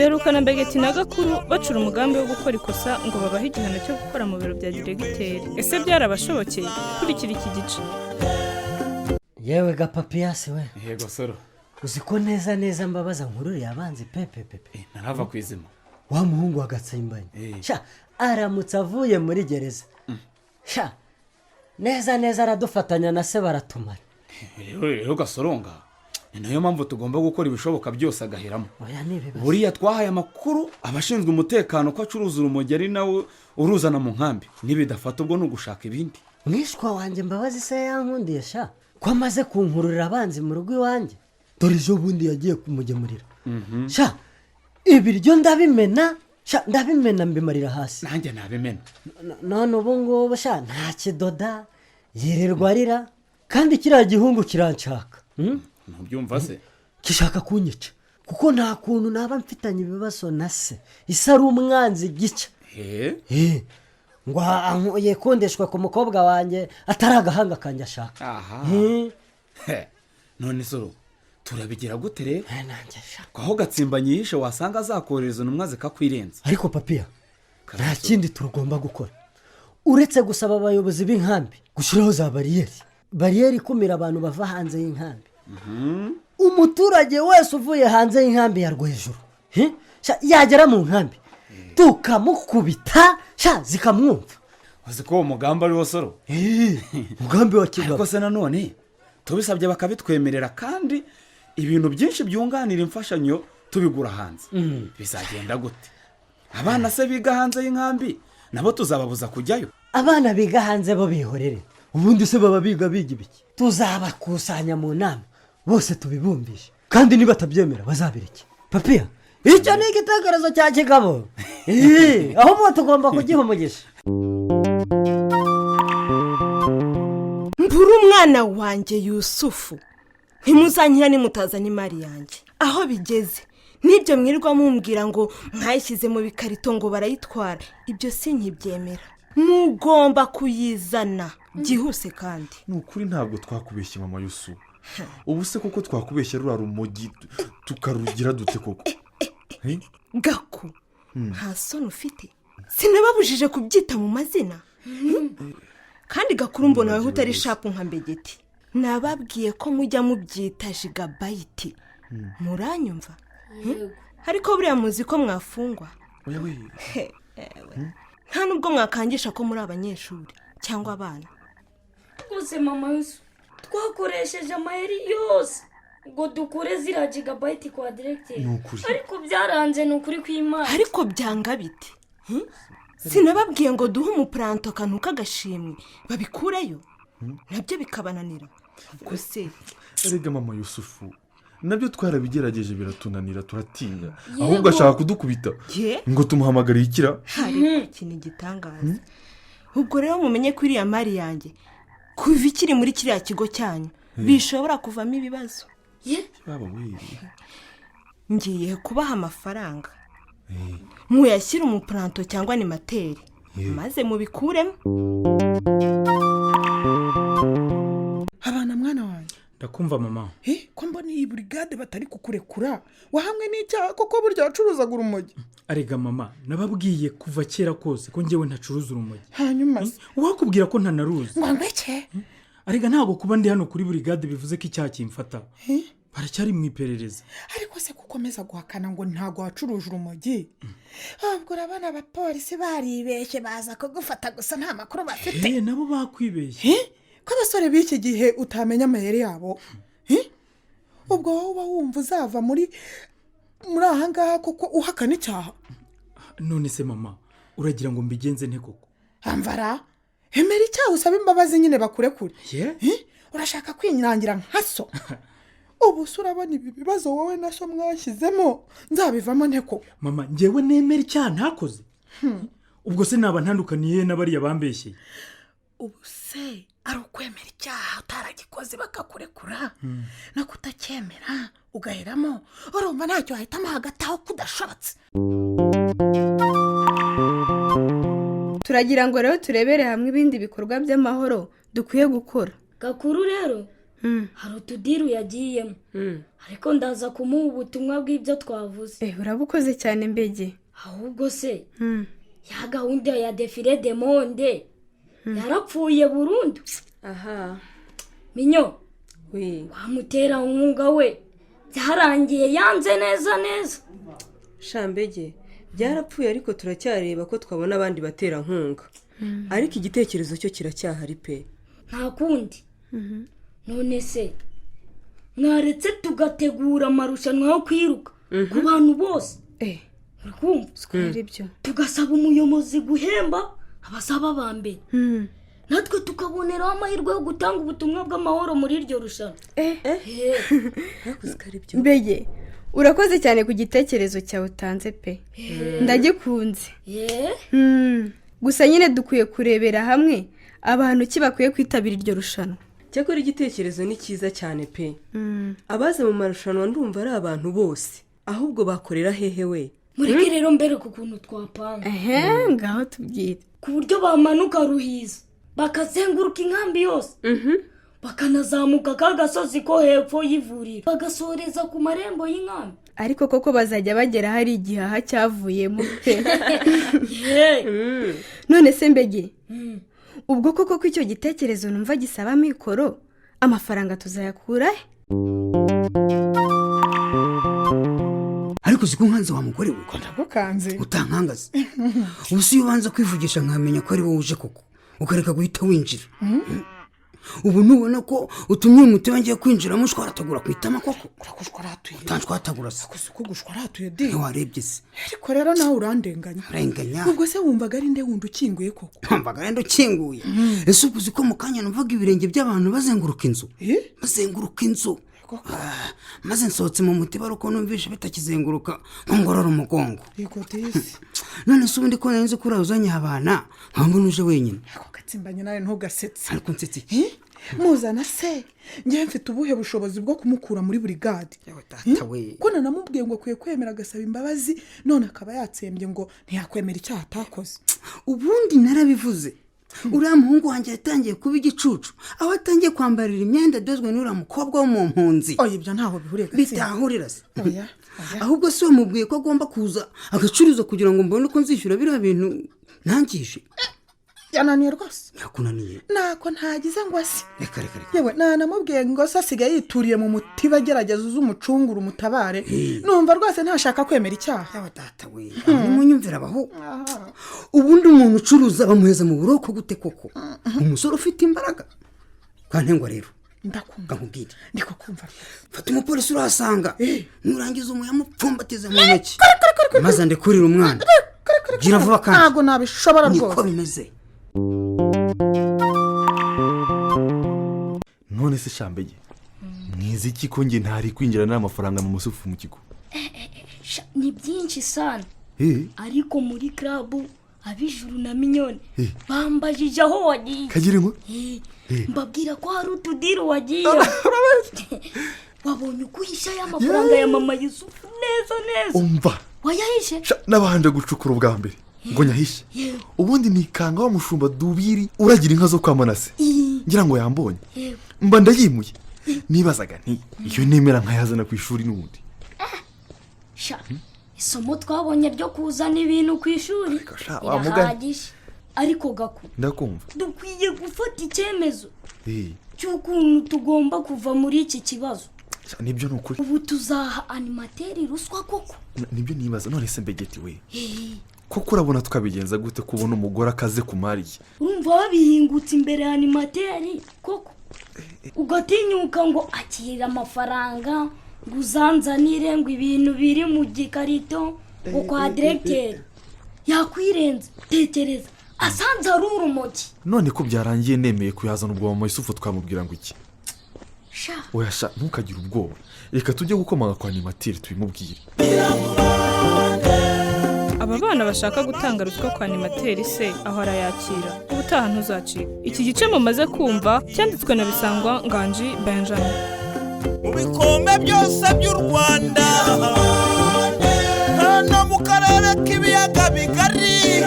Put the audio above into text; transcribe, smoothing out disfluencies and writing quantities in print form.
mperukana Mbegeti na Gakuru bacura umugambi wo gukora ikosa ngo babahe igihano cyo gukora mu biro bya diregiteri. Ese byarabashobokeye? Kurikira iki gice. Yewe Gapapiyasi we. Yego soro. Uziko neza mbabaza nkuru yabanze pepe. Narava kwizima. Wa muhungu wagatsimbanye. Sha aramutse avuye muri gereza. Sha neza aradufatanya na se baratumara. Rero Gasoronga. Ni nayo mpamvu tugomba gukora ibishoboka byose agahiramo. Oya nibibazo. Buriya twahaye amakuru abashinzwe umutekano ko acuruza urumogi ari nawe uruzana mu nkambi. Nibidafata ubwo nugushaka ibindi. Mwishwa wanje Mbabazi se yankundiye sha. Ko amaze kunkururira abanzi mu rugo iwanjye. Dore ejo bundi yagiye kumugemurira. Sha ibiryo ndabimena mbimarira hasi. Nanjye nabimena. None ubu ngubu sha nta kidoda yirirwa arira kandi kiriya gihungu kiranshaka. Ntubyumva se? Kishaka kunyica kuko nta kuntu naba mfitanye ibibazo na se. Isa ari umwanzi gica. Ngo ankuye kondeshwa ku mukobwa wanjye ataragahanga kanje ashaka. Aha. None soro turabigira gute rero? Nanjye shaka. Aho Gatsimbanye yishe wasanga azakoreza numwaze kakwirenza. Ariko papiya nta kindi turugomba gukora uretse gusaba abayobozi b'inkambi gushiraho za bariyeri ikumira abantu bava hanze y'inkambi. Umuturage wese uvuye hanze y'inkambi ya Rwejuru yagera mu nkambi tukamukubita zikamwumva. Uzi ko uwo mugambi ari wo soro? Mugambi wa kigabo. Ariko se nanone tubisabye bakabitwemerera kandi ibintu byinshi byunganira imfashanyo tubigura hanze. Bizagenda gute? Abana se biga hanze y'inkambi nabo tuzababuza kujyayo? Abana biga hanze bo bihorere. Ubundi se baba biga ibiki? Tuzabakusanya mu nama bose tubibumbishe kandi niba tabyemera bazabireke. Papiya icyo ni igitekerezo cya kigabo. Aho mo tugomba kugiha umugisha. Mbura umwana wanjye Yusufu ntimuzanyira nimutazana imari yanjye. Aho bigeze nibyo mwirirwa mumbwira ngo mwayishyize mu bikarito ngo barayitwara. Ibyo sinkibyemera. Mugomba kuyizana byihuse kandi. Nukuri ntabwo twakubeshye mama Yusu. Ubu se koko twakubeshye rura rumogi tukarugira dute koko? Gaku nta soni ufite? Sinababujije kubyita mu mazina. Kandi Gakuru mbona weho utari shapu nka Mbegeti. Nababwiye ko mujya mubyita gigabyte. Muranyumva? Ariko buriya muzi ko mwafungwa. Nta nubwo mwakangisha ko muri abanyeshuri cyangwa abana. Use mama Yusu twakoresheje amayeri yose ngo dukure zira gigabyte kwa directeur. Ariko byaranze nukuri kw'Imana. Ariko byanga bite? Sinababwiye ngo duhe umupranto kantu kagashimwe babikureyo. Nabyo bikabananira. Guse Erega mama Yusufu nabyo twarabigerageje biratunanira turatinya. Ahubwo ashaka kudukubita ngo tumuhamagare ikira. Hari ikintu gitangaza. Ubwo rero mumenye ko iriya mari yanjye kuva ikiri muri kiriya kigo cyanyu bishobora kuvamo ibibazo. Baba we. Ngiye kubaha amafaranga. Muyashyira umupranto cyangwa ni materi maze mubikuremo. Abana mwana wanjye. Ndakumva mama. Ko mbona iyi brigade batari kukurekura wahamwe n'icyaha koko burya wacuruzaga urumogi. Arega mama nababwiye kuva kera kose ko ngewe ntacuruza urumogi. Hanyuma wakubwira ko ntanaruza. Ngweke. Arega ntago kuba ndi hano kuri brigade bivuze ko icyaha kimfata. Baracyari mu iperereza. Ariko se kukomeza guhakana ngo ntago wacuruje urumogi. Ubwo abana abapolisi baribeshye baza kugufata gusa nta makuru bafite. Nabo bakwibeshye. Ko abasore b'iki gihe utamenya amayeri yabo. Ubwo wowe uba wumva uzava muri ahangaha koko uhakana icyaha. None se mama uragira ngo mbigenze nte koko? Amvara emera icyaha usaba imbabazi nyine bakurekure. Urashaka kwinyangira nka so. Ubu surabona ibi bibazo wowe na so mwashyizemo nzabivamo nte koko? Mama ngewe nemera icyaha ntakoze. Ubwo se naba ntandukaniye n'abariya bambeshye. Ubu se ari ukwemera icyaha utaragikoze bakakurekura no kutacyemera ugaheramo urumva ntacyo wahitamo hagati aho kudashobotse. Turagira ngo rero turebere hamwe ibindi bikorwa by'amahoro dukwiye gukora. Gakuru rero hari utudiri yagiyemo ariko ndaza kumuha ubutumwa bw'ibyo twavuze. Urabukoze cyane mbege. Ahubwo se ya gahunda ya defile de monde yarapfuye burundu. Minyo wamutera umwuga we byarangiye yanze neza. Shambege byarapfuye ariko turacyareba ko twabona abandi batera nkunga, ariko igitekerezo cyo kiracyahari pe. Nta kundi. None se mwaretse tugategura amarushanwa yo kwiruka ku bantu bose. Tugasaba umuyobozi guhemba abasaba ba mbere, natwe tukaboneraho amahirwe yo gutanga ubutumwa bw'amahoro muri iryo rushanwa. Mbege urakoze cyane ku gitekerezo cyawe utanze pe, ndagikunze. Gusa nyine dukwiye kurebera hamwe abantu ki bakwiye kwitabira iryo rushanwa. Cyakora igitekerezo ni cyiza cyane pe. Abaza mu marushanwa ndumva ari abantu bose, ahubwo bakorera hehe we? Mureke rero mbere ku kuntu twapanga. Ngaho tubwire. Ku buryo bamanuka Ruhiza bakazenguruka inkambi yose, bakanazamuka ka gasozi ko hepfo y'ivuriro, bagasoreza ku marembo y'inkambi. Ariko koko bazajya bagera hari igihaha cyavuyemo pe. None se mbege ubwo koko ko icyo gitekerezo numva gisaba mikoro, amafaranga tuzayakura he? Ariko uzi ko nkanze wa mugore we ndagukanze utankangaze. Ubu si ubanza kwivugisha nkamenya ko ari wowe uje koko ukareka guhita winjira. Ubu nubona ko utumye umutima ngiye kwinjira mushwaratagura kwitama koko uragushwaratuye. Utanshwatagura se ko gushwaratuye de warebye se. Ariko rero nawe urandenganya. Ubwo se wumvaga ari nde wundi ukinguye koko? Wumvaga ari nde ukinguye? Ese uzi ko mu kanya numvaga ibirenge by'abantu bazenguruka inzu maze nsohotse mu mutiba ariko numvishe bitakizenguruka nkongorora umugongo. None se ubundi ko nari nzi ko urazanye abana ntabwo nuje wenyine. Gatsimbanye nawe ntugasetse. Ariko nsetse muzana se njye mfite ubuhe bushobozi bwo kumukura muri burigade? Ko nanamubwiye ngo akwiye kwemera agasaba imbabazi, none akaba yatsembye ngo ntiyakwemera icyaha atakoze. Ubundi narabivuze. Uriya muhungu wanjye yatangiye kuba igicucu, aho atangiye kwambarira imyenda dozwe n'uriya mukobwa wo mu mpunzi. Ibyo ntaho bihuriye. Bitahurira se. Ahubwo se wamubwiye ko agomba kuza agacuruza kugira ngo mbone uko nzishyura biriya bintu ntangishe. Yananiye rwose. Yakunaniye? Nako ntagize ngo asi. Reka. Yewe nanamubwiye ngo se asigaye yituriye mu mutiba agerageza uzumucungura umutabare. Numva rwose ntashaka kwemera icyaha. Data we nimunyumvira abaho. Ubundi umuntu ucuruza bamuheza mu buroko gute koko? Umusore ufite imbaraga. Kwantengwa rero. Ndakumva. Ngakubwira. Ndiko kumva. Fata umupolisi urahasanga. Nurangiza umuyamupfumbatize mu ntoki. Maze ndekurira umwana. Gira vuba kandi. Ntago nabishobora rwose. Niko bimeze. None se Shambege mwizi iki ko nge ntari kwinjira n'amafaranga mu musufu mu kigo? Ni byinshi sana. Ariko muri club abijuru na minyoni bambajije aho wagiye. Kagire ngo mbabwira ko hari utudiri wagiye. Wabonye ukuhisha y'amafaranga ya mama Yusufu neza. Umva wayahishe? Nabanje gucukura ubwa mbere ngo nyahishe. Ubundi nikanga wa mushumba Dubiri uragira inka zo kwa Manase. Ngira ngo yambonye. Mba ndayimuye. Nibazaga nti iyo nemera nkayazana ku ishuri n'ubundi. Isomo twabonye ryo kuzana ibintu ku ishuri. Ariko Gaku ndakumva dukwiye gufata icyemezo cy'ukuntu tugomba kuva muri iki kibazo. Nibyo nukuri. Ubu tuzaha animateri ruswa koko? Nibyo nibaza. None se Mbegeti we koko urabona tukabigenza gute kubona umugore akaze kumariye? Urumva babihingutse imbere ya animateri koko ugatinyuka ngo akira amafaranga ngo uzanzanire ngo ibintu biri mu gikarito ngo kwa directeur yakwirenza. Tekereza asanze ari urumogi. None ko byarangiye nemeye kuyazana ubwo mama Yusufu twamubwira ngo iki? Oya ntukagire ubwoba, reka tujye gukomanga kwa animateri tubimubwire. Aba bana bashaka gutanga ruswa kwa animateri se aho arayakira? Ubutaha ntuzacika. Iki gice mumaze kumva cyanditswe na Bisangwa Nganji Benjamin. Mu bikombe byose by'u Rwanda no mu karere k'ibiyaga bigari